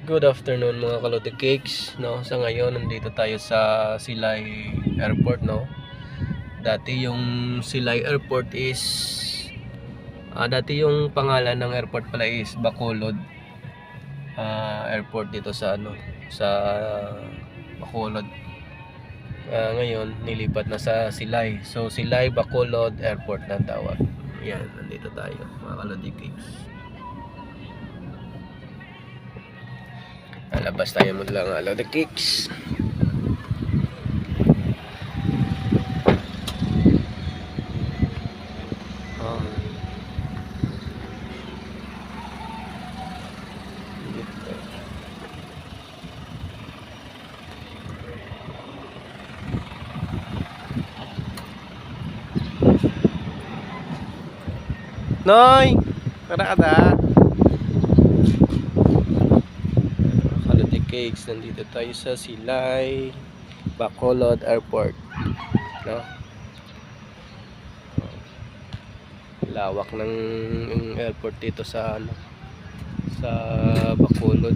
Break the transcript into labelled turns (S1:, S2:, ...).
S1: Good afternoon mga Kalodi Cakes, no? Sa ngayon nandito tayo sa Silay Airport, no? Dati yung Silay Airport is dati yung pangalan ng airport pala is Bacolod Airport dito sa sa Bacolod. Ngayon nilipat na sa Silay. So Silay Bacolod Airport na tawag. Yan, nandito tayo mga Kalodi Cakes. Labas tayo muna lang Kalodi Cakes. Noy! Kada-kada! Kalodi Cakes, nandito tayo sa Silay Bacolod Airport, no? Lawak ng airport dito sa sa Bacolod.